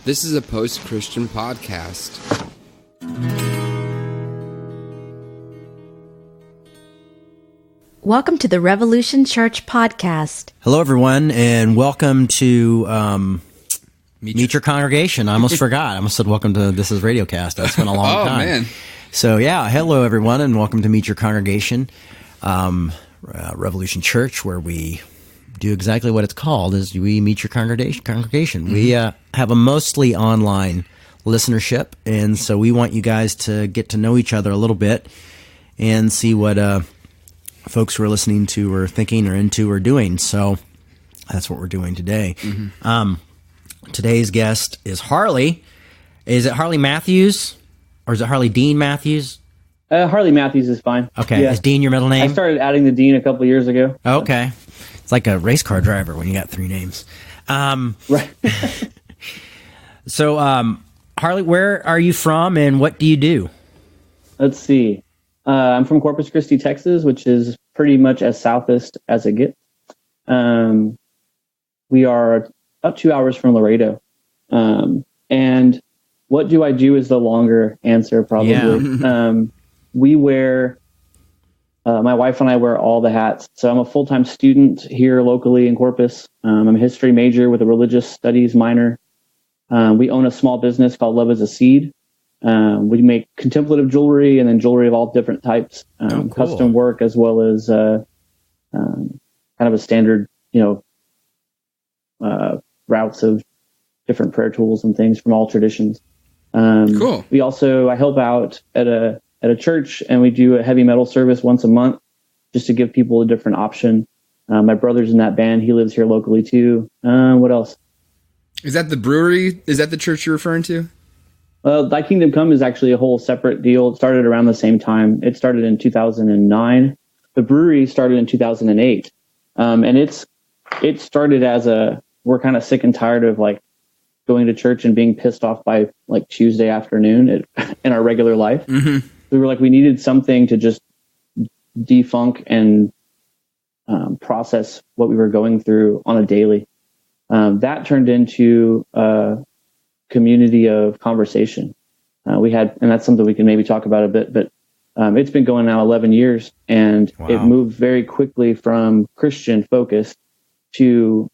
This is a post-Christian podcast. Welcome to the Revolution Church podcast. Hello, everyone, and welcome to Meet Your Congregation. I almost forgot. I almost said welcome to This is Radiocast. That's been a long time. Man. So, yeah, hello, everyone, and welcome to Meet Your Congregation, Revolution Church, where we do exactly what it's called, is we meet your congregation. Mm-hmm. We have a mostly online listenership, and so we want you guys to get to know each other a little bit and see what folks who are listening to or thinking or into or doing. So that's what we're doing today. Mm-hmm. Today's guest is Harley. Is it Harley Mathews or is it Harley Dean Mathews? Harley Mathews is fine. Okay. Yeah. Is Dean your middle name? I started adding the Dean a couple of years ago. Okay. It's like a race car driver when you got three names. Right. So, Harley, where are you from and what do you do? Let's see. I'm from Corpus Christi, Texas, which is pretty much as southest as it gets. We are about 2 hours from Laredo. And what do I do is the longer answer, probably. Yeah. We wear... my wife and I wear all the hats. So I'm a full-time student here locally in Corpus. I'm a history major with a religious studies minor. We own a small business called Love is a Seed. We make contemplative jewelry and then jewelry of all different types, cool. Custom work, as well as kind of a standard, routes of different prayer tools and things from all traditions. Cool. I help out at a church, and we do a heavy metal service once a month just to give people a different option. My brother's in that band. He lives here locally too. What else? Is that the brewery? Is that the church you're referring to? Thy Kingdom Come is actually a whole separate deal. It started around the same time. It started in 2009. The brewery started in 2008. And it started as we're kind of sick and tired of like going to church and being pissed off by like Tuesday afternoon in our regular life. Mm-hmm. We were like, we needed something to just defunk and process what we were going through on a daily. That turned into a community of conversation. And that's something we can maybe talk about a bit, but it's been going now 11 years, and wow. It moved very quickly from Christian focused to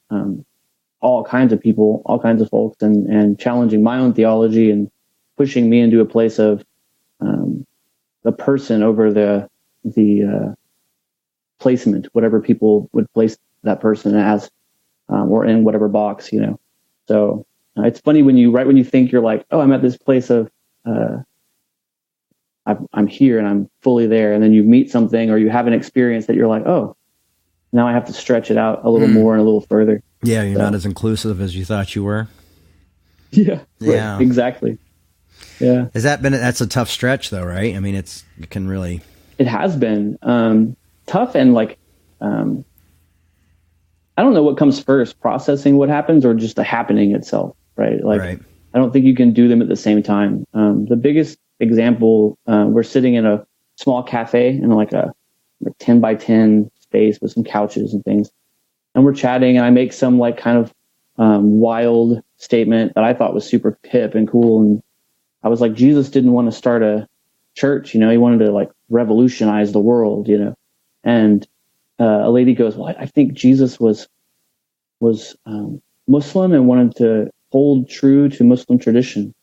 all kinds of people, all kinds of folks, and challenging my own theology and pushing me into a place of the person over the placement, whatever people would place that person as, or in whatever box, So it's funny when you think you're like, oh, I'm at this place of I'm here and I'm fully there, and then you meet something or you have an experience that you're like, oh, now I have to stretch it out a little more and a little further. Yeah, you're not as inclusive as you thought you were. Yeah. Yeah. Right, exactly. Yeah. That's a tough stretch though, right? I mean, it has been tough, and like I don't know what comes first, processing what happens or just the happening itself, right? Like right. I don't think you can do them at the same time. The biggest example, we're sitting in a small cafe in like a 10 by 10 space with some couches and things. And we're chatting, and I make some like kind of wild statement that I thought was super hip and cool. And I was like, Jesus didn't want to start a church, he wanted to like revolutionize the world, And a lady goes, well, I think Jesus was Muslim and wanted to hold true to Muslim tradition,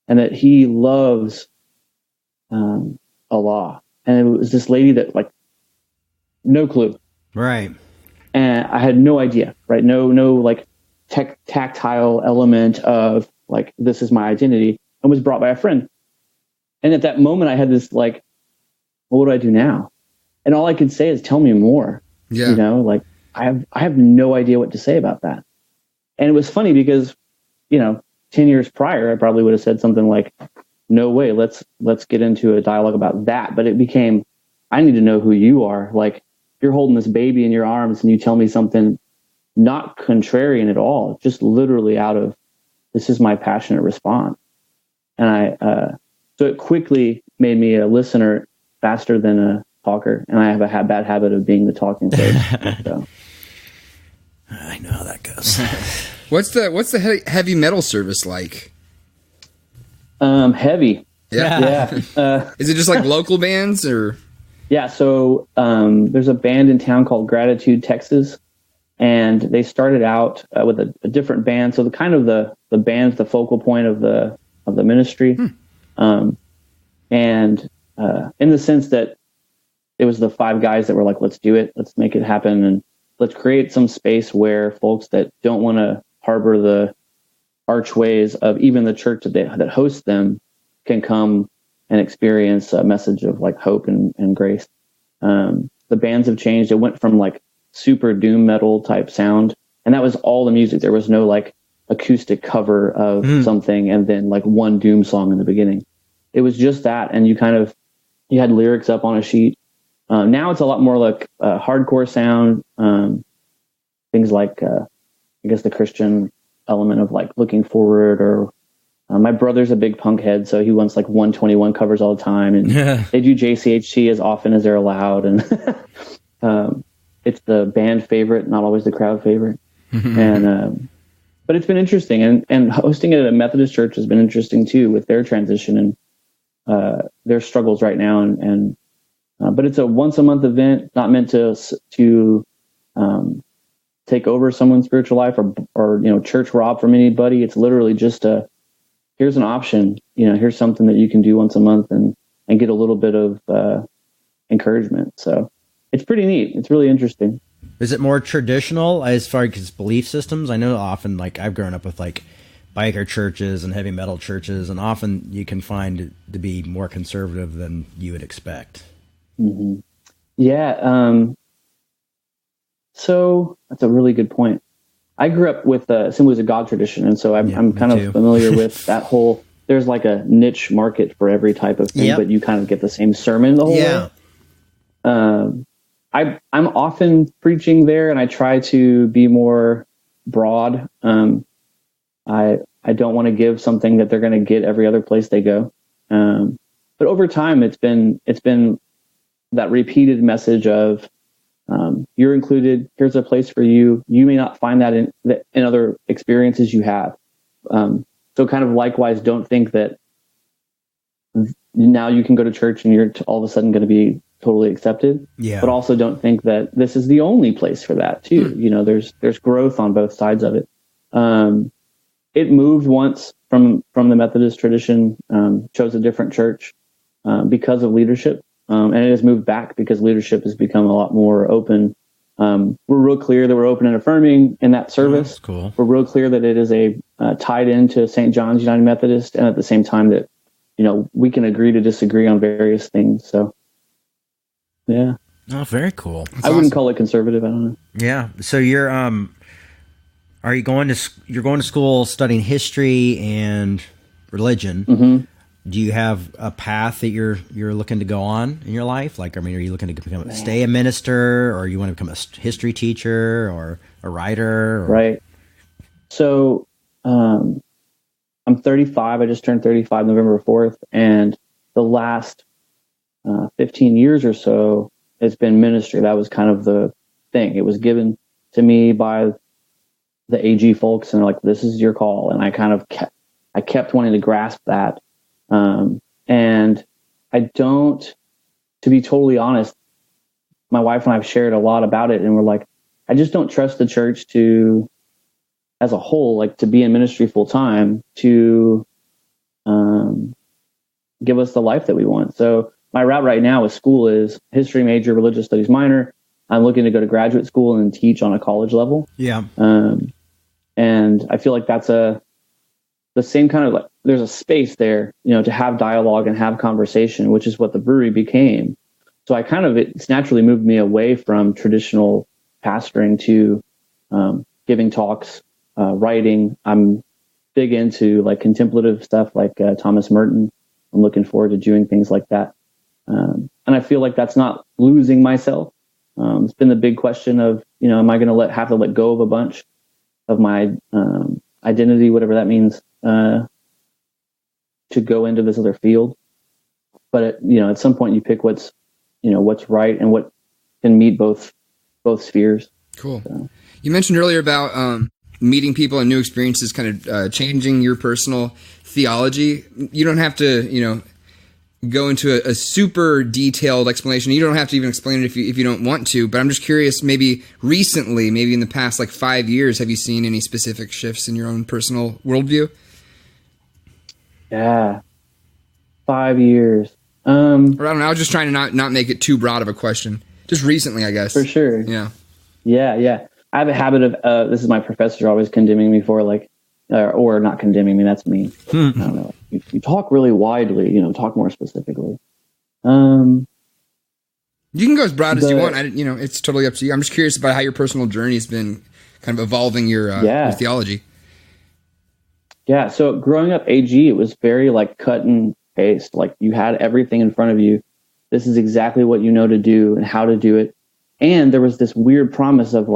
and that he loves Allah. And it was this lady that like no clue, right? And I had no idea, right? No like tactile element of like, this is my identity, and was brought by a friend. And at that moment, I had this like, well, what do I do now? And all I could say is, tell me more. Yeah. Like I have no idea what to say about that. And it was funny because, 10 years prior, I probably would have said something like, no way, let's get into a dialogue about that. But it became, I need to know who you are. Like, you're holding this baby in your arms and you tell me something not contrarian at all, just literally out of, this is my passionate response. And so it quickly made me a listener faster than a talker. And I have a bad habit of being the talking face. So. I know how that goes. What's the heavy metal service like? Heavy. Yeah. Yeah. Is it just like local bands or? Yeah. So there's a band in town called Gratitude, Texas, and they started out with a different band. So the band's the focal point of the ministry, and in the sense that it was the five guys that were like, let's do it, let's make it happen, and let's create some space where folks that don't want to harbor the archways of even the church that hosts them can come and experience a message of like hope and grace. The bands have changed. It went from like super doom metal type sound, and that was all the music. There was no like acoustic cover of something and then like one doom song in the beginning. It was just that, and you had lyrics up on a sheet. Now it's a lot more like hardcore sound, things like I guess the Christian element of like looking forward, or my brother's a big punk head, so he wants like 121 covers all the time, and they do JCHC as often as they're allowed, and it's the band favorite, not always the crowd favorite. And but it's been interesting, and hosting it at a Methodist church has been interesting too, with their transition and their struggles right now, and but it's a once a month event, not meant to take over someone's spiritual life or church rob from anybody. It's literally just here's an option, here's something that you can do once a month and get a little bit of encouragement. So it's pretty neat. It's really interesting. Is it more traditional as far as belief systems? I know often, like, I've grown up with like biker churches and heavy metal churches, and often you can find it to be more conservative than you would expect. Mm-hmm. Yeah. So that's a really good point. I grew up with Assemblies of God tradition, and so I'm kind of familiar with that whole. There's like a niche market for every type of thing, but you kind of get the same sermon the whole way. I'm often preaching there, and I try to be more broad. I don't want to give something that they're going to get every other place they go. But over time, it's been that repeated message of you're included. Here's a place for you. You may not find that in other experiences you have. So kind of likewise, don't think that now you can go to church and you're all of a sudden going to be totally accepted. Yeah. But also don't think that this is the only place for that too. There's growth on both sides of it. It moved once from the Methodist tradition, chose a different church because of leadership. And it has moved back because leadership has become a lot more open. We're real clear that we're open and affirming in that service. That's cool. We're real clear that it is tied into St. John's United Methodist, and at the same time that, we can agree to disagree on various things. So, yeah. Oh, very cool. That's wouldn't call it conservative. I don't know. Yeah. So you're are you going to school studying history and religion? Mm-hmm. Do you have a path that you're looking to go on in your life? Like, are you looking to stay a minister, or you want to become a history teacher or a writer? Right. So, I'm 35. I just turned 35 November 4th. And the last 15 years or so, it's been ministry. That was kind of the thing. It was given to me by the AG folks, and like, this is your call. And I kind of kept wanting to grasp that. And I don't, to be totally honest, my wife and I have shared a lot about it, and we're like, I just don't trust the church as a whole, like to be in ministry full time, to give us the life that we want. So my route right now with school is history major, religious studies minor. I'm looking to go to graduate school and teach on a college level. Yeah. And I feel like that's the same kind of, like, there's a space there, to have dialogue and have conversation, which is what the brewery became. So it's naturally moved me away from traditional pastoring to giving talks, writing. I'm big into like contemplative stuff like Thomas Merton. I'm looking forward to doing things like that. And I feel like that's not losing myself. It's been the big question of, am I going to have to let go of a bunch of my identity, whatever that means, to go into this other field. But at some point you pick what's right and what can meet both spheres. Cool. So. You mentioned earlier about meeting people and new experiences kind of changing your personal theology? You don't have to, go into a super detailed explanation. You don't have to even explain it if you don't want to, but I'm just curious, maybe recently, maybe in the past 5 years, have you seen any specific shifts in your own personal worldview? Yeah. 5 years. Or I don't know, I was just trying to not make it too broad of a question. Just recently, I guess. For sure. Yeah. Yeah. I have a habit of, this is my professor always condemning me for, or not condemning me, that's me. I don't know. You talk really widely, talk more specifically. You can go as broad as you want. It's totally up to you. I'm just curious about how your personal journey has been kind of evolving your theology. Yeah. So growing up AG, it was very cut and paste. You had everything in front of you. This is exactly what you know to do and how to do it. And there was this weird promise of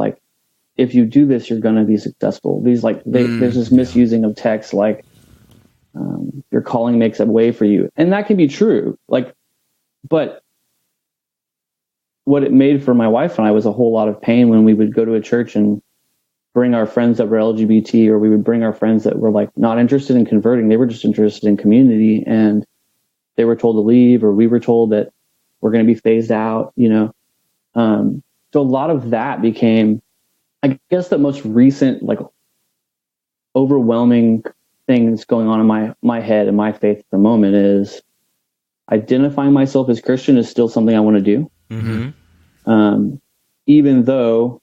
if you do this, you're going to be successful. These there's this misusing of text, your calling makes a way for you. And that can be true. But what it made for my wife and I was a whole lot of pain when we would go to a church and bring our friends that were LGBT, or we would bring our friends that were not interested in converting. They were just interested in community, and they were told to leave, or we were told that we're going to be phased out, So a lot of that became, I guess, the most recent, overwhelming thing that's going on in my head and my faith at the moment is identifying myself as Christian is still something I want to do. Mm-hmm. Even though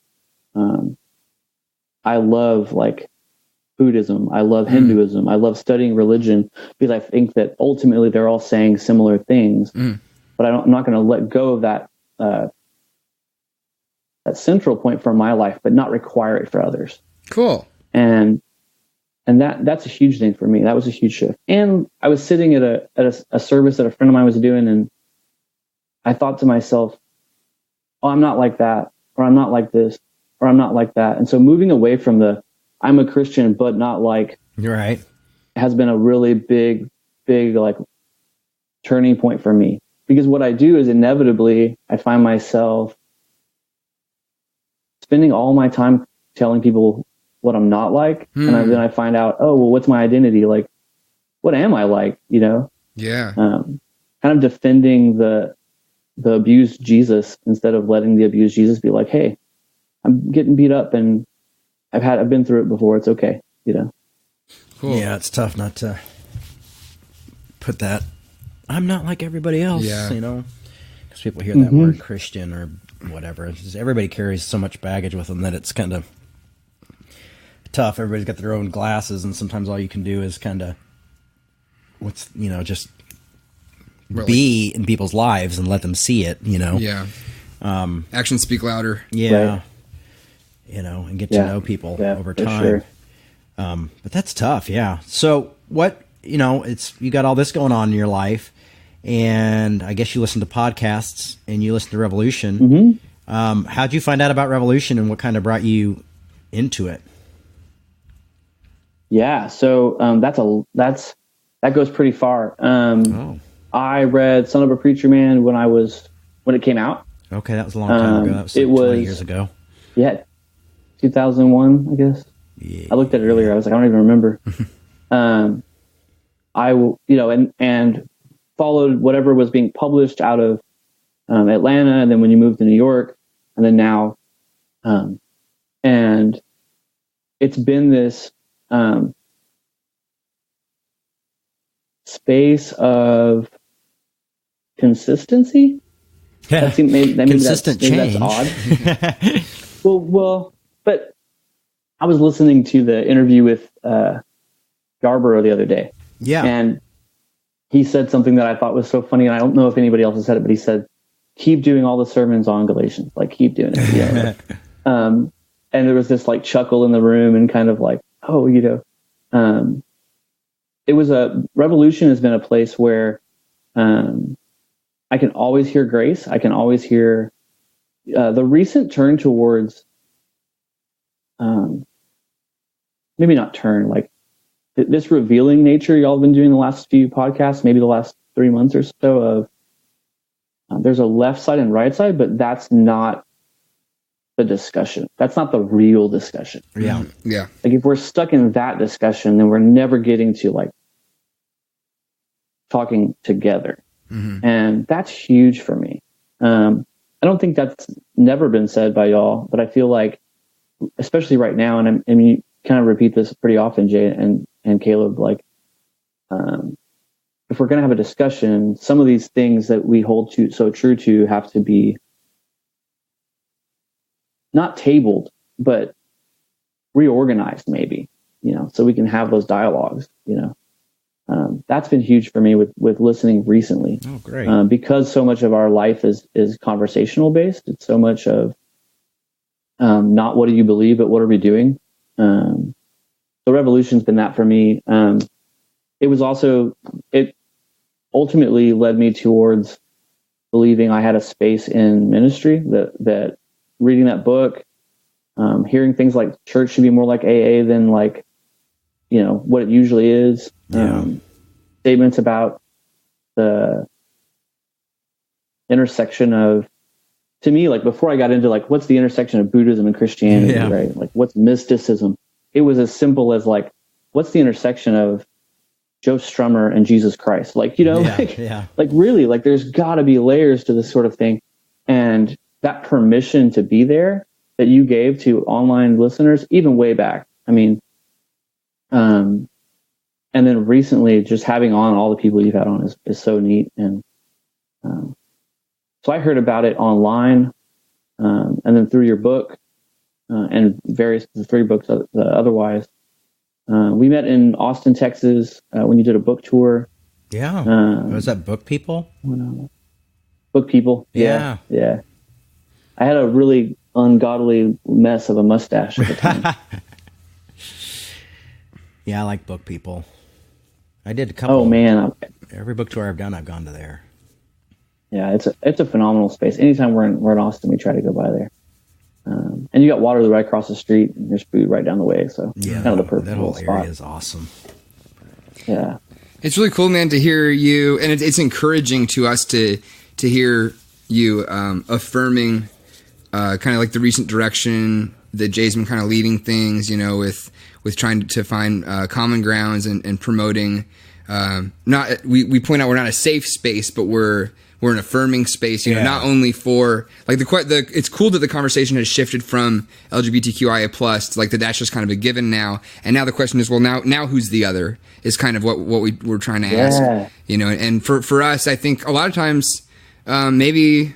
I love Buddhism, I love Hinduism, I love studying religion, because I think that ultimately they're all saying similar things. But I'm not going to let go of that central point for my life, but not require it for others. Cool. And that's a huge thing for me. That was a huge shift. And I was sitting at a service that a friend of mine was doing, and I thought to myself, oh, I'm not like that, or I'm not like this, or I'm not like that. And so moving away from I'm a Christian, but not You're right, has been a really big turning point for me. Because what I do is inevitably I find myself spending all my time telling people what I'm not like. And then I find out, oh, well, what's my identity? What am I like? Yeah. Kind of defending the abused Jesus instead of letting the abused Jesus be like, hey, I'm getting beat up and I've been through it before. It's okay. Cool. Yeah. It's tough not to put that. I'm not like everybody else, because people hear that word Christian or whatever. It's just, everybody carries so much baggage with them that it's kind of tough. Everybody's got their own glasses, and sometimes all you can do is kind of just be in people's lives and let them see it, Yeah. Actions speak louder. Yeah. Right. And get to know people over time. Sure. But that's tough. Yeah. So what, you got all this going on in your life, and I guess you listen to podcasts and you listen to Revolution. Mm-hmm. How'd you find out about Revolution, and what kind of brought you into it? Yeah. So, that goes pretty far. I read Son of a Preacher Man when it came out. Okay. That was a long time ago. That was 20 years ago. Yeah. 2001, I guess. Yeah. I looked at it earlier. I was like, I don't even remember. And followed whatever was being published out of Atlanta, and then when you moved to New York, and then now, and it's been this space of consistency. Maybe Consistent change. That's odd. well, but I was listening to the interview with Yarborough the other day. Yeah. And he said something that I thought was so funny, and I don't know if anybody else has said it, but he said, keep doing all the sermons on Galatians. Keep doing it. And there was this chuckle in the room, and kind of it was Revolution has been a place where I can always hear grace. I can always hear the recent turn towards maybe not turn, this revealing nature y'all have been doing the last few podcasts, maybe the last 3 months or so, of there's a left side and right side, but that's not the discussion. That's not the real discussion. Yeah. Yeah. Like if we're stuck in that discussion, then we're never getting to like talking together. And that's huge for me. I don't think that's never been said by y'all, but I feel like, especially right now, and you kind of repeat this pretty often, Jay and Caleb, like, if we're going to have a discussion, some of these things that we hold to so true to have to be not tabled, but reorganized maybe, so we can have those dialogues, that's been huge for me with listening recently. Oh, great. Because so much of our life is conversational based. It's so much of not what do you believe, but what are we doing? So Revolution's been that for me. It ultimately led me towards believing I had a space in ministry, that reading that book, hearing things like church should be more like AA than like, what it usually is. Yeah. Statements about the intersection of, to me, like before I got into like, what's the intersection of Buddhism and Christianity, right? Like what's mysticism? It was as simple as like, what's the intersection of Joe Strummer and Jesus Christ? Like, like really, like there's gotta be layers to this sort of thing. And that permission to be there that you gave to online listeners, even way back. I mean, and then recently just having on all the people you've had on is so neat. And, so I heard about it online, and then through your book, and the 3 books otherwise. We met in Austin, Texas, when you did a book tour. Yeah. Was that Book People? Book People. Yeah. I had a really ungodly mess of a mustache at the time. Yeah, I like Book People. I did a couple. Oh man! Every book tour I've done, I've gone to there. Yeah, it's a phenomenal space. Anytime we're in Austin, we try to go by there. And you got water right across the street, and there's food right down the way. So yeah, kind of the perfect that whole spot. area is awesome. Yeah, it's really cool, man, to hear you, and it's encouraging to us to hear you affirming kind of like the recent direction that Jay's been kind of leading things, with trying to find common grounds and promoting. We point out we're not a safe space, but we're an affirming space. Not only for like it's cool that the conversation has shifted from LGBTQIA plus to like that's just kind of a given now. And now the question is, well, now who's the other is kind of what we're trying to ask. And for us, I think a lot of times maybe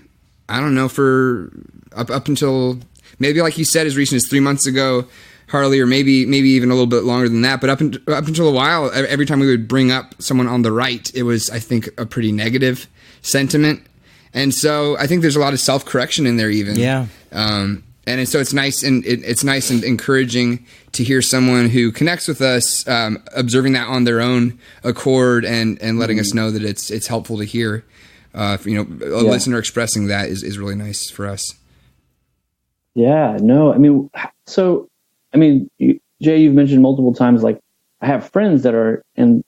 I don't know for up until maybe like you said as recent as 3 months ago, Harley, or maybe even a little bit longer than that. But up until a while, every time we would bring up someone on the right, it was, I think, a pretty negative sentiment. And so I think there's a lot of self-correction in there even. Yeah. And so it's nice and it's nice and encouraging to hear someone who connects with us, observing that on their own accord and letting us know that it's helpful to hear. A listener expressing that is really nice for us. Yeah, no, Jay, you've mentioned multiple times, like I have friends that are in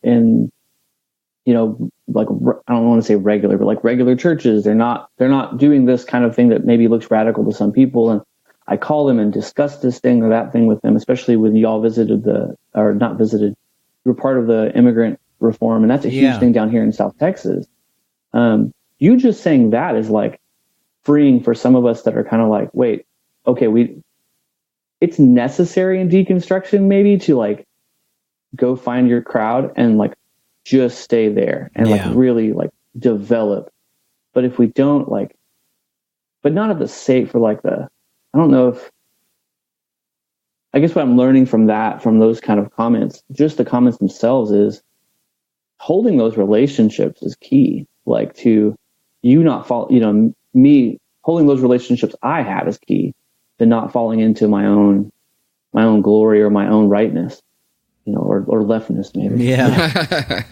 like, I don't want to say regular, but like regular churches. They're not doing this kind of thing that maybe looks radical to some people. And I call them and discuss this thing or that thing with them, especially when y'all visited you were part of the immigrant reform. And that's a huge thing down here in South Texas. You just saying that is like freeing for some of us that are kind of like, wait, okay, it's necessary in deconstruction maybe to like go find your crowd and like just stay there and like really like develop. But if we don't but not at the sake for like I don't know if, I guess what I'm learning from those kind of comments, just the comments themselves, is holding those relationships is key. Like to you not fall, me holding those relationships I had is key to not falling into my own glory or my own rightness, or leftness maybe. Yeah.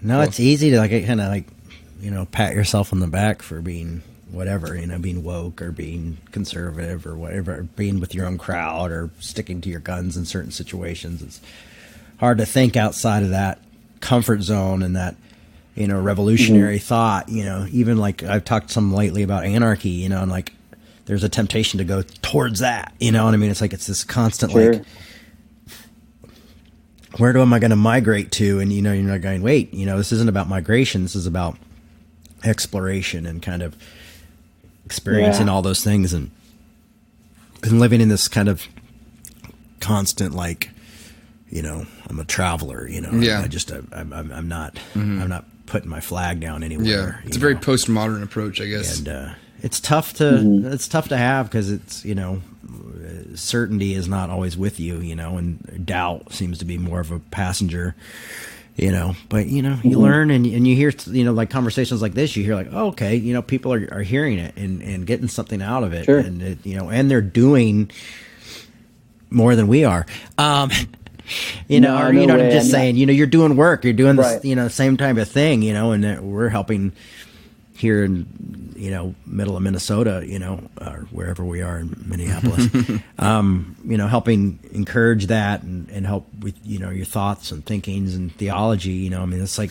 No, it's easy to kind of pat yourself on the back for being whatever, being woke or being conservative or whatever, being with your own crowd or sticking to your guns in certain situations. It's hard to think outside of that comfort zone and that, revolutionary thought, even like I've talked some lately about anarchy, and like there's a temptation to go towards that. You know what I mean? It's like it's this constant Sure. like, where am I going to migrate to? And, you know, you're not going, wait, you know, this isn't about migration. This is about exploration and kind of experiencing all those things and living in this kind of constant, like, you know, I'm a traveler, you know, Yeah. I'm not putting my flag down anywhere. Yeah. It's a very postmodern approach, I guess. And, it's tough to have because it's, you know, certainty is not always with you, you know, and doubt seems to be more of a passenger, you know, but, you know, you learn and you hear, you know, like conversations like this, you hear like, oh, okay, you know, people are hearing it and getting something out of it. Sure. And, it, you know, and they're doing more than we are. You know, or, you know what I'm just saying, you know, you're doing work, you're doing this, you know, same type of thing, you know, and we're helping here in, you know, middle of Minnesota, you know, or wherever we are in Minneapolis, you know, helping encourage that and help with, you know, your thoughts and thinkings and theology, you know, I mean, it's like,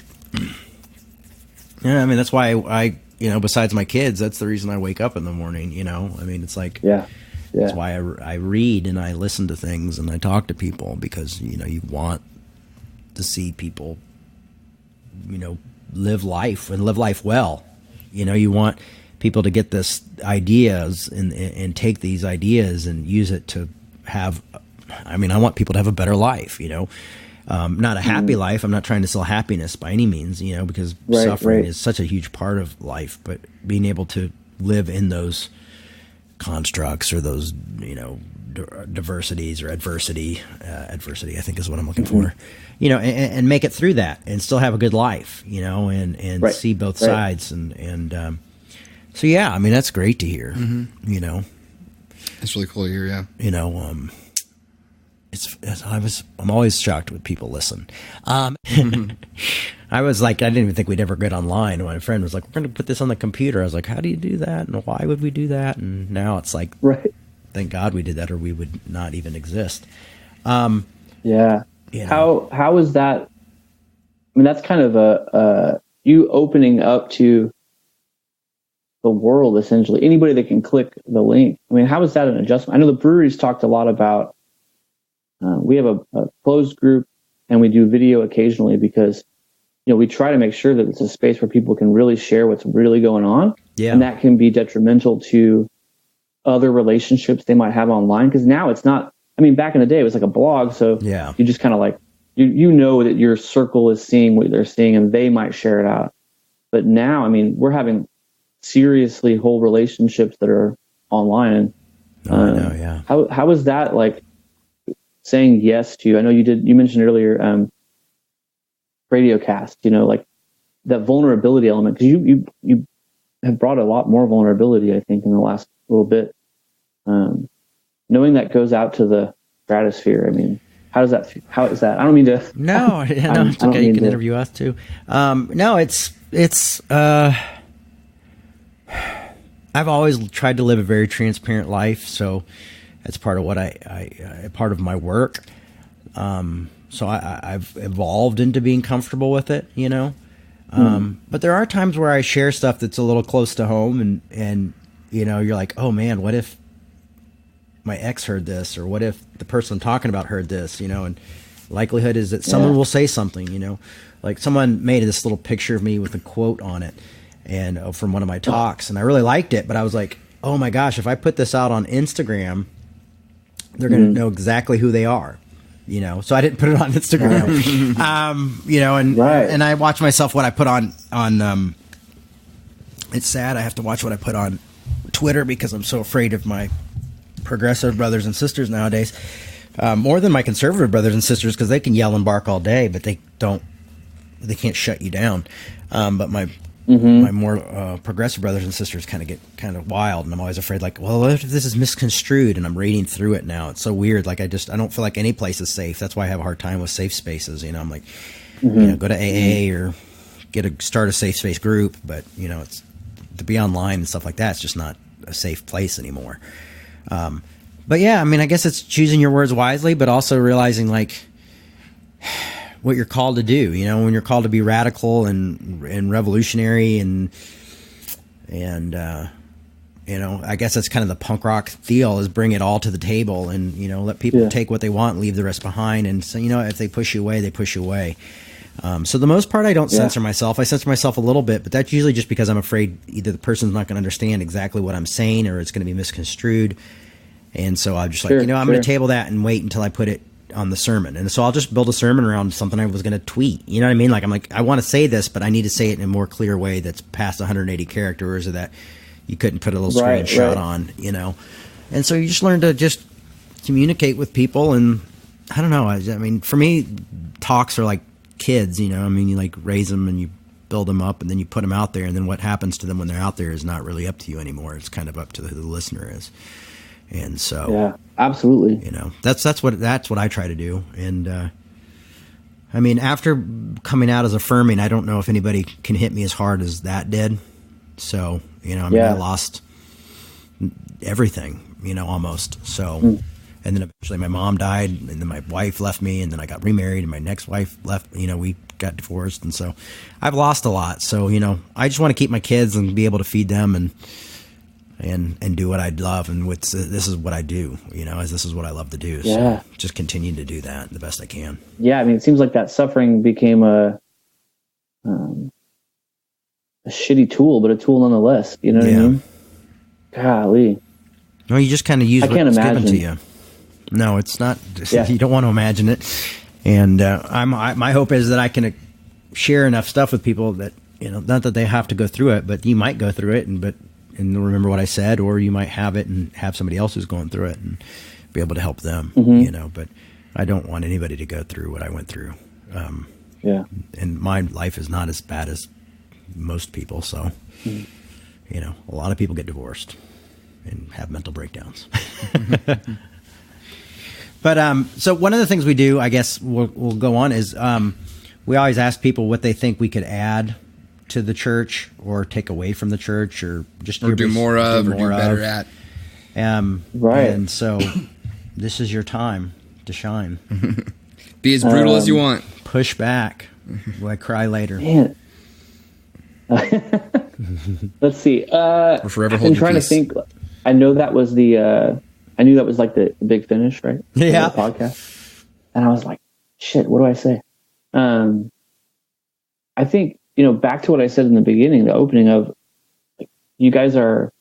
yeah, I mean, that's why I, you know, besides my kids, that's the reason I wake up in the morning, you know, I mean, it's like, that's why I read and I listen to things and I talk to people because, you know, you want to see people, you know, live life and live life well. You know, you want people to get this ideas and take these ideas and use it to have, I mean, I want people to have a better life, you know, not a happy life. I'm not trying to sell happiness by any means, you know, because suffering is such a huge part of life, but being able to live in those constructs or those, you know, diversities or adversity, I think is what I'm looking for, you know, and make it through that and still have a good life, you know, and see both sides. And so, yeah, I mean, that's great to hear, you know. That's really cool to hear, yeah. You know, I'm always shocked when people listen. I was like, I didn't even think we'd ever get online. My friend was like, we're going to put this on the computer. I was like, how do you do that? And why would we do that? And now it's like, thank God we did that or we would not even exist. Yeah. You know. How is that? I mean, that's kind of you opening up to the world, essentially. Anybody that can click the link. I mean, how is that an adjustment? I know the breweries talked a lot about, we have a closed group and we do video occasionally because, you know, we try to make sure that it's a space where people can really share what's really going on. Yeah. And that can be detrimental to other relationships they might have online. Because now it's not, I mean, back in the day, it was like a blog. So you just kind of like, you know that your circle is seeing what they're seeing and they might share it out. But now, I mean, we're having seriously whole relationships that are online. And how is that like saying yes to, I know you mentioned earlier, Radiocast, you know, like that vulnerability element, because you have brought a lot more vulnerability, I think, in the last little bit. Knowing that goes out to the stratosphere, I mean, how is that? I don't mean to. No, it's okay. You can interview us too. No, it's. I've always tried to live a very transparent life, so that's part of what part of my work. So I've evolved into being comfortable with it, you know. But there are times where I share stuff that's a little close to home, and you know, you're like, oh man, what if my ex heard this, or what if the person I'm talking about heard this, you know? And likelihood is that someone will say something, you know, like someone made this little picture of me with a quote on it, and from one of my talks, and I really liked it, but I was like, oh my gosh, if I put this out on Instagram, they're going to know exactly who they are. You know, so I didn't put it on Instagram. You know, and I watch myself what I put on. It's sad I have to watch what I put on Twitter because I'm so afraid of my progressive brothers and sisters nowadays, more than my conservative brothers and sisters, because they can yell and bark all day, but they can't shut you down. But my more progressive brothers and sisters kind of get kind of wild, and I'm always afraid, like, well, what if this is misconstrued? And I'm reading through it now. It's so weird. Like I don't feel like any place is safe. That's why I have a hard time with safe spaces. You know, I'm like, you know, go to AA or start a safe space group, but you know, it's to be online and stuff like that. It's just not a safe place anymore. But yeah, I mean, I guess it's choosing your words wisely, but also realizing like what you're called to do, you know, when you're called to be radical and revolutionary and I guess that's kind of the punk rock deal, is bring it all to the table and, let people take what they want and leave the rest behind. And so, if they push you away, they push you away. So the most part, I don't censor myself. I censor myself a little bit, but that's usually just because I'm afraid either the person's not going to understand exactly what I'm saying or it's going to be misconstrued. And so I'm just I'm going to table that and wait until I put it on the sermon. And so I'll just build a sermon around something I was going to tweet. You know what I mean? I want to say this, but I need to say it in a more clear way that's past 180 characters, or that you couldn't put a little screenshot on, And so you just learn to just communicate with people. And I don't know. I mean, for me, talks are like kids, you raise them and you build them up and then you put them out there. And then what happens to them when they're out there is not really up to you anymore. It's kind of up to who the listener is. And so, yeah, absolutely. That's what I try to do. And, I mean, after coming out as affirming, I don't know if anybody can hit me as hard as that did. So, I lost everything, almost. So, and then eventually my mom died, and then my wife left me, and then I got remarried, and my next wife left, we got divorced. And so I've lost a lot. So, I just want to keep my kids and be able to feed them and do what I love, and this is what I do, as this is what I love to do. So just continue to do that the best I can. Yeah, I mean, it seems like that suffering became a shitty tool, but a tool nonetheless. You know what I mean? Golly. No, you just kind of use what's given to you. No, it's not. You don't want to imagine it. And my hope is that I can share enough stuff with people that not that they have to go through it, but you might go through it, and remember what I said, or you might have it and have somebody else who's going through it and be able to help them, but I don't want anybody to go through what I went through. And my life is not as bad as most people. So, a lot of people get divorced and have mental breakdowns. But, so one of the things we do, I guess we'll go on, is, we always ask people what they think we could add to the church or take away from the church, or just do more of, or do better at. Right. And so this is your time to shine. Be as brutal as you want. Push back. Will I cry later? Man. Let's see. Or forever hold I'm trying to think. I know that was I knew that was like the big finish, right? Yeah. The podcast. And I was like, shit, what do I say? I think, back to what I said in the beginning, the opening of, like, you guys are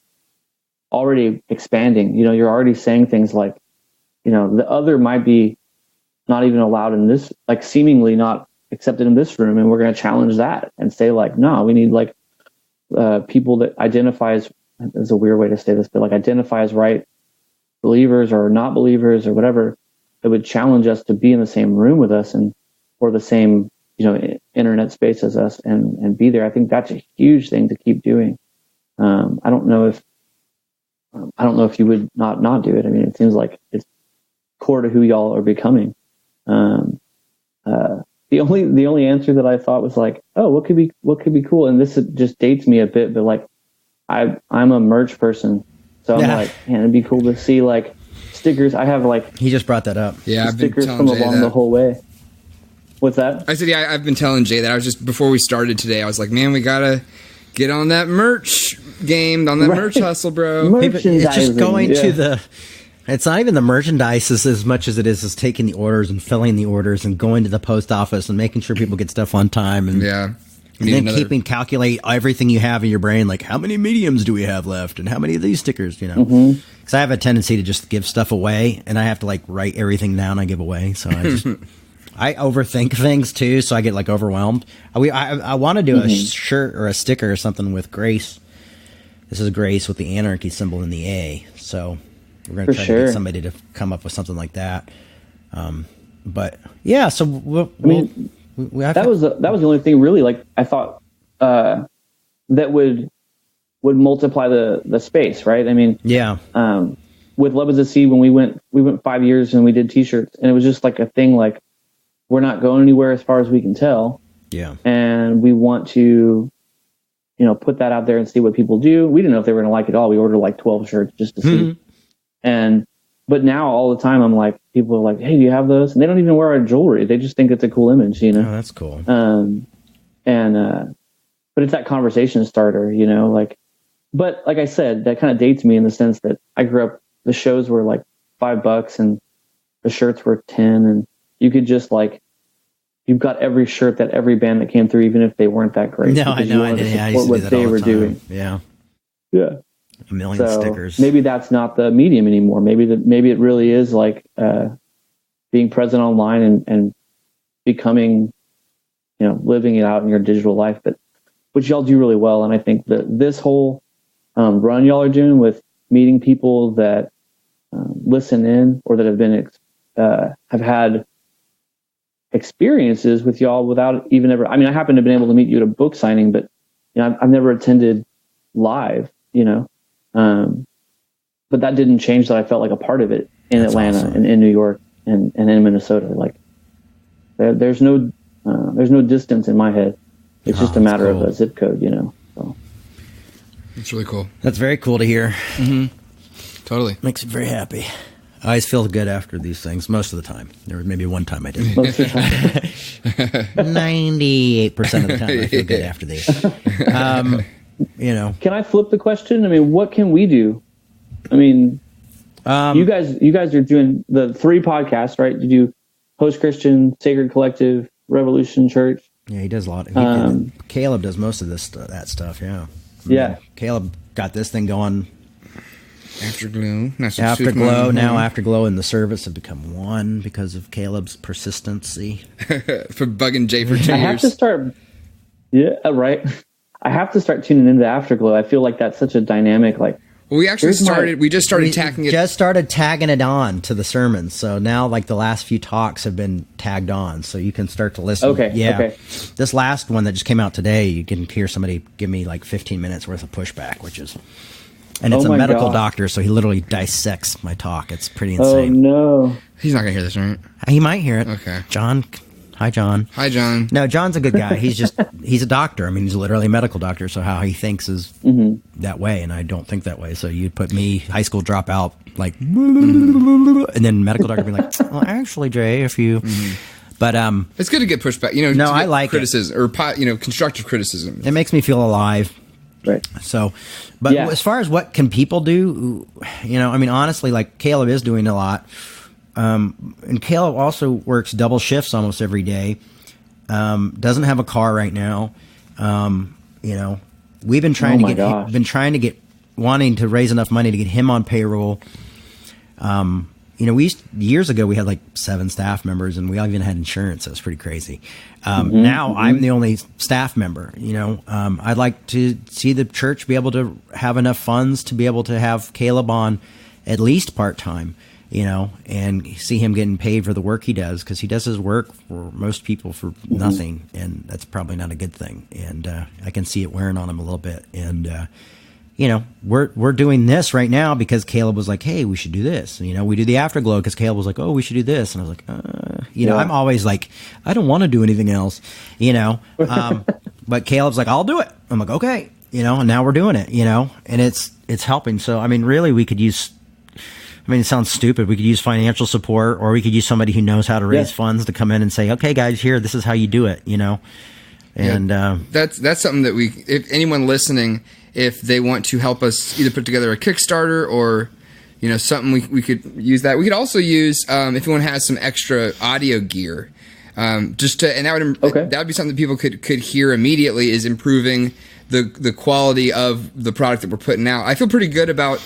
already expanding. You're already saying things like, the other might be not even allowed in this, like seemingly not accepted in this room, and we're going to challenge that and say like, no, we need like people that identify as, is a weird way to say this, but like identify as right believers or not believers or whatever, that would challenge us to be in the same room with us or the same internet space as us and be there. I think that's a huge thing to keep doing. I don't know if you would not do it. I mean, it seems like it's core to who y'all are becoming. The only answer that I thought was like, oh, what could be cool? And this just dates me a bit, but like I'm a merch person. So I'm like, man, it'd be cool to see like stickers. I have like, he just brought that up. Yeah. I've been stickers telling from Jay along that. the whole way. What's that? I said, yeah, I've been telling Jay that. I was just, before we started today, I was like, man, we gotta get on that merch game, on that merch hustle, bro. It's just going to it's not even the merchandise as much as it is taking the orders and filling the orders and going to the post office and making sure people get stuff on time. And and then calculate everything you have in your brain, like how many mediums do we have left and how many of these stickers, because I have a tendency to just give stuff away, and I have to like write everything down I give away. So I just I overthink things too, so I get like overwhelmed. I want to do a shirt or a sticker or something with Grace. This is Grace with the anarchy symbol in the A. So we're going to try to get somebody to come up with something like that. But yeah, so that was the only thing really. Like I thought that would multiply the space, right? I mean, with Love Is a Seed, when we went 5 years and we did T-shirts, and it was just like a thing like, we're not going anywhere as far as we can tell. Yeah. And we want to, put that out there and see what people do. We didn't know if they were going to like it all. We ordered like 12 shirts just to see. But now all the time I'm like, people are like, hey, do you have those? And they don't even wear our jewelry. They just think it's a cool image, Oh, that's cool. But it's that conversation starter, like but like I said, that kind of dates me in the sense that I grew up, the shows were like $5 and the shirts were 10, and you could just like, you've got every shirt that every band that came through, even if they weren't that great. No, I know. I used to do that all the time. Doing. Yeah. Yeah. A million stickers. Maybe that's not the medium anymore. Maybe it really is like being present online and becoming, living it out in your digital life, but which y'all do really well. And I think that this whole run y'all are doing with meeting people that listen in or that have been have had experiences with y'all without even ever. I mean, I happen to have been able to meet you at a book signing, but I've never attended live. But that didn't change that I felt like a part of it in That's Atlanta awesome. and in New York and in Minnesota. Like there's no distance in my head. It's just a matter of a zip code, So it's really cool. That's very cool to hear. Mm-hmm. Totally makes me very happy. I always feel good after these things. Most of the time, there was maybe one time I didn't. 98% of the time, I feel good after these. Can I flip the question? I mean, what can we do? I mean, you guys are doing the 3 podcasts, right? You do Post Christian, Sacred Collective, Revolution Church. Yeah, he does a lot. Caleb does most of that stuff. Yeah. Caleb got this thing going. Afterglow. Now Afterglow and the service have become one because of Caleb's persistency. For bugging Jay for 2 years. I have to start. Yeah, right. I have to start tuning into Afterglow. I feel like that's such a dynamic, like. Well, we just started tagging it on to the sermons. So now, like, the last few talks have been tagged on, so you can start to listen. Okay. Yeah. Okay. This last one that just came out today, you can hear somebody give me like 15 minutes worth of pushback, and it's a medical doctor, so he literally dissects my talk. It's pretty insane. Oh no. He's not gonna hear this, right? He might hear it. Okay. John. Hi, John. Hi, John. No, John's a good guy. He's a doctor. I mean, he's literally a medical doctor, so how he thinks is that way, and I don't think that way. So you'd put me, high school dropout, like, and then medical doctor be like, well, actually, Jay, if you... But it's good to get pushback, No, I like criticism, or constructive criticism. It makes me feel alive. Right. So, but as far as what can people do, I mean, honestly, like, Caleb is doing a lot. And Caleb also works double shifts almost every day. Doesn't have a car right now. We've been trying wanting to raise enough money to get him on payroll. Years ago we had like 7 staff members, and we all even had insurance. That was pretty crazy. Now I'm the only staff member. I'd like to see the church be able to have enough funds to be able to have Caleb on at least part-time. And see him getting paid for the work he does, because he does his work for most people for nothing, and that's probably not a good thing. And I can see it wearing on him a little bit. And we're doing this right now because Caleb was like, "Hey, we should do this." We do the Afterglow because Caleb was like, "Oh, we should do this," and I was like, I'm always like, I don't want to do anything else, But Caleb's like, "I'll do it." I'm like, "Okay," and now we're doing it, and it's helping. So I mean, really, we could use. I mean, it sounds stupid. We could use financial support, or we could use somebody who knows how to raise funds to come in and say, "Okay, guys, this is how you do it," And that's something that if anyone listening, if they want to help us either put together a Kickstarter or something, we could use that. We could also use if anyone has some extra audio gear, that would be something that people could hear immediately, is improving the quality of the product that we're putting out. I feel pretty good about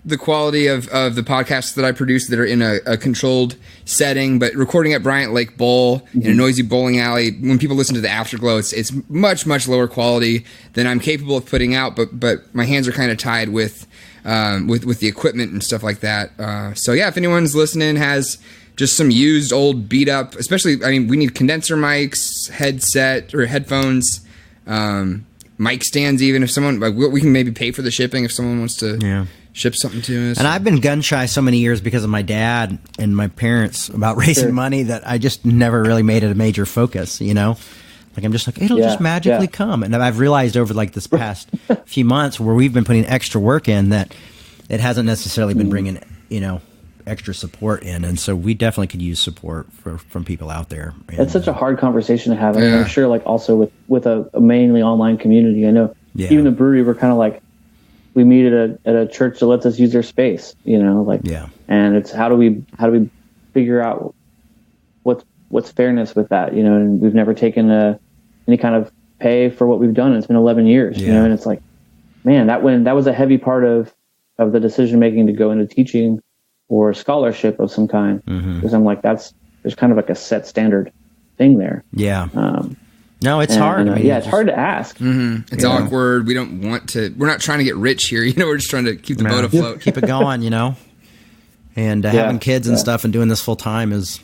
the quality of the podcasts that I produce that are in a controlled setting, but recording at Bryant Lake Bowl in a noisy bowling alley, when people listen to the Afterglow, it's much, much lower quality than I'm capable of putting out, but my hands are kind of tied with the equipment and stuff like that. So yeah, if anyone's listening has just some used old beat up, especially, I mean, we need condenser mics, headset or headphones, mic stands, even if someone, we can maybe pay for the shipping if someone wants to ship something to us. And I've been gun shy so many years because of my dad and my parents about raising money that I just never really made it a major focus, Like, I'm just like, it'll just magically come. And I've realized over like this past few months where we've been putting extra work in that it hasn't necessarily been bringing, extra support in. And so we definitely could use support from people out there. And, it's such a hard conversation to have. I mean, I'm sure like also with a mainly online community, I know even the brewery, we're kind of like, we meet at a church that lets us use their space, Yeah. and it's how do we figure out what's fairness with that, and we've never taken any kind of pay for what we've done. It's been 11 years, and it's like, man, that was a heavy part of the decision making to go into teaching or scholarship of some kind. Because I'm like, there's kind of like a set standard thing there. Yeah. No, it's hard. It's hard to ask. Mm-hmm. It's awkward. We don't want to. We're not trying to get rich here. We're just trying to keep the boat afloat. Keep it going. And having kids and stuff and doing this full time is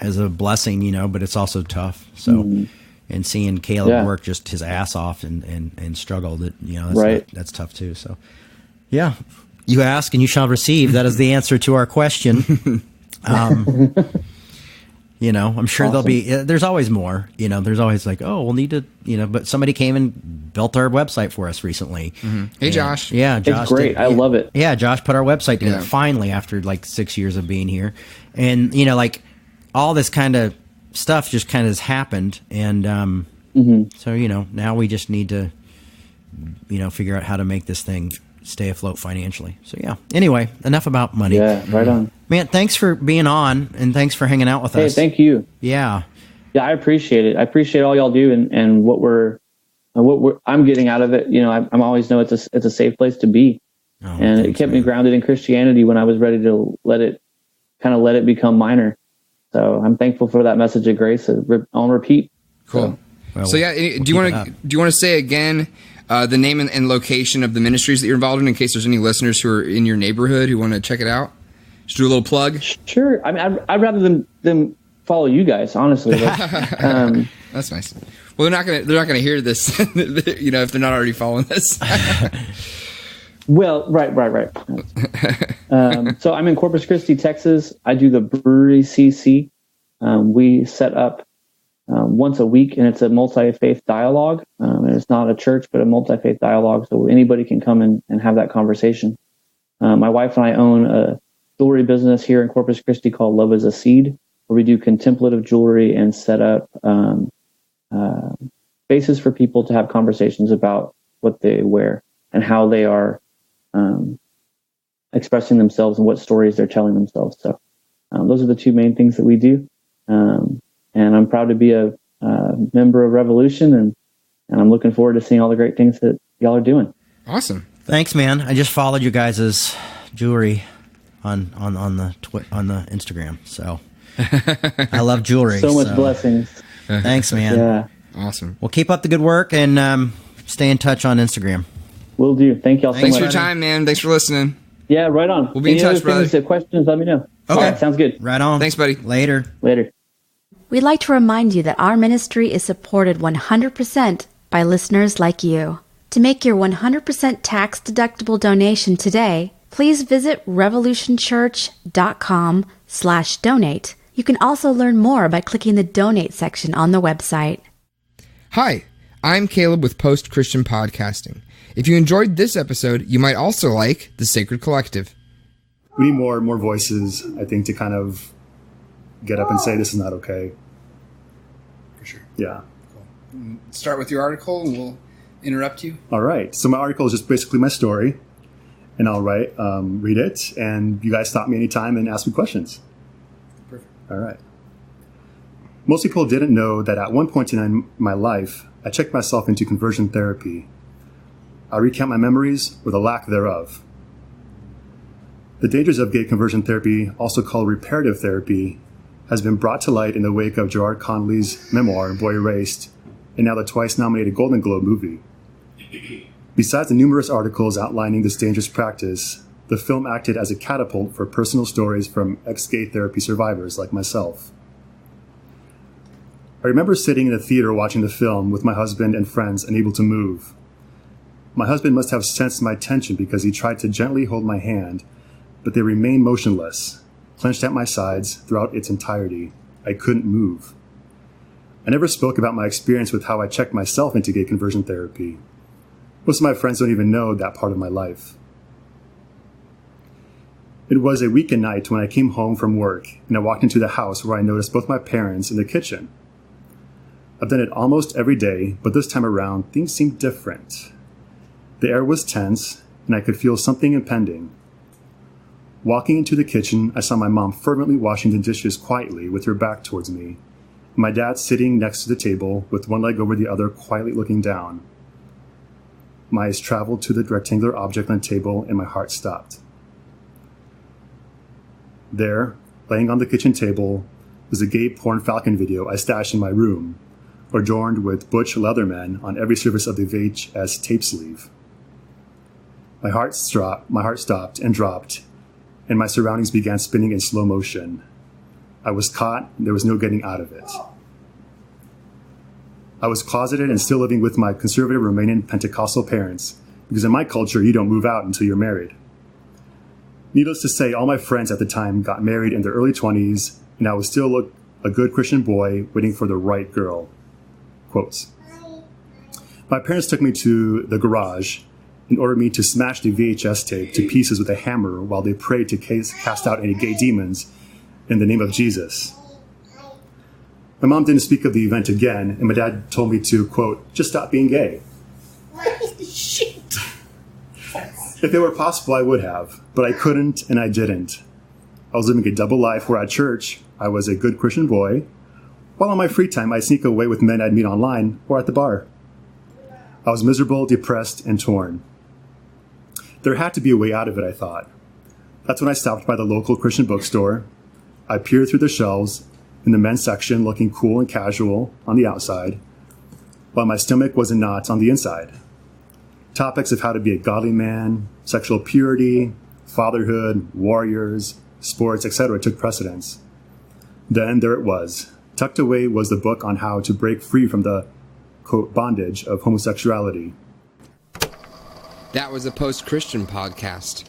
a blessing. But it's also tough. So, and seeing Caleb work just his ass off and struggle, that's tough too. So, yeah, you ask and you shall receive. That is the answer to our question. I'm sure there's always more, there's always like, oh, we'll need to, but somebody came and built our website for us recently. Mm-hmm. Hey, Josh. Yeah. Josh. It's great. I love it. Yeah. Josh put our website together finally after like 6 years of being here. And, like all this kind of stuff just kind of has happened. And, so, now we just need to, figure out how to make this thing stay afloat financially. So yeah. Anyway, enough about money. Yeah, right on. Man, thanks for being on and thanks for hanging out with us. Hey, thank you. Yeah. Yeah, I appreciate it. I appreciate all y'all do and what I'm getting out of it. I'm always know it's a safe place to be. Oh, and it kept me grounded in Christianity when I was ready to let it become minor. So I'm thankful for that message of grace on repeat. Cool. So yeah, do you want to say again the name and location of the ministries that you're involved in case there's any listeners who are in your neighborhood who want to check it out? Just do a little plug. Sure. I mean, I'd rather them follow you guys, honestly. That's nice. Well, they're not gonna hear this, if they're not already following this. Well, right. So I'm in Corpus Christi, Texas. I do the Brewery CC. We set up once a week, and it's a multi-faith dialogue. And it's not a church, but a multi-faith dialogue, so anybody can come and have that conversation. My wife and I own a jewelry business here in Corpus Christi called Love is a Seed, where we do contemplative jewelry and set up spaces for people to have conversations about what they wear and how they are expressing themselves and what stories they're telling themselves. So those are the two main things that we do. And I'm proud to be a member of Revolution, and I'm looking forward to seeing all the great things that y'all are doing. Awesome. Thanks, man. I just followed you guys' jewelry on the Instagram. So I love jewelry. So much blessings. Thanks, man. Yeah. Awesome. Well, keep up the good work and stay in touch on Instagram. Will do. Thank y'all so much. Thanks for your time, man. Thanks for listening. Yeah, right on. We'll be in touch, brother. If questions, let me know. Okay. All right, sounds good. Right on. Thanks, buddy. Later. We'd like to remind you that our ministry is supported 100% by listeners like you. To make your 100% tax-deductible donation today, please visit revolutionchurch.com/donate. You can also learn more by clicking the donate section on the website. Hi, I'm Caleb with Post Christian Podcasting. If you enjoyed this episode, you might also like The Sacred Collective. We need more voices, I think, to kind of get up and say this is not okay. For sure. Yeah. Cool. Start with your article and we'll interrupt you. All right. So my article is just basically my story, and I'll read it, and you guys stop me anytime and ask me questions. Perfect. All right. Most people didn't know that at one point in my life, I checked myself into conversion therapy. I recount my memories or the lack thereof. The dangers of gay conversion therapy, also called reparative therapy, has been brought to light in the wake of Gerard Connolly's memoir, Boy Erased, and now the twice-nominated Golden Globe movie. Besides the numerous articles outlining this dangerous practice, the film acted as a catapult for personal stories from ex-gay therapy survivors like myself. I remember sitting in a theater watching the film with my husband and friends, unable to move. My husband must have sensed my tension because he tried to gently hold my hand, but they remained motionless, clenched at my sides throughout its entirety. I couldn't move. I never spoke about my experience with how I checked myself into gay conversion therapy. Most of my friends don't even know that part of my life. It was a weekend night when I came home from work, and I walked into the house where I noticed both my parents in the kitchen. I've done it almost every day, but this time around, things seemed different. The air was tense, and I could feel something impending. Walking into the kitchen, I saw my mom fervently washing the dishes quietly with her back towards me, and my dad sitting next to the table with one leg over the other, quietly looking down. My eyes traveled to the rectangular object on the table, and my heart stopped. There, laying on the kitchen table, was a gay porn Falcon video I stashed in my room, adorned with Butch Leatherman on every surface of the VHS tape sleeve. My heart stopped and dropped, and my surroundings began spinning in slow motion. I was caught, and there was no getting out of it. I was closeted and still living with my conservative Romanian Pentecostal parents, because in my culture, you don't move out until you're married. Needless to say, all my friends at the time got married in their early 20s, and I was still a good Christian boy waiting for the right girl. Quotes. My parents took me to the garage and ordered me to smash the VHS tape to pieces with a hammer while they prayed to cast out any gay demons in the name of Jesus. My mom didn't speak of the event again, and my dad told me to, quote, just stop being gay. Shit. If it were possible, I would have, but I couldn't and I didn't. I was living a double life where at church, I was a good Christian boy, while on my free time, I'd sneak away with men I'd meet online or at the bar. I was miserable, depressed, and torn. There had to be a way out of it, I thought. That's when I stopped by the local Christian bookstore. I peered through the shelves in the men's section, looking cool and casual on the outside, while my stomach was in knots on the inside. Topics of how to be a godly man, sexual purity, fatherhood, warriors, sports, etc. took precedence. Then there it was. Tucked away was the book on how to break free from the, quote, bondage of homosexuality. That was a post-Christian podcast.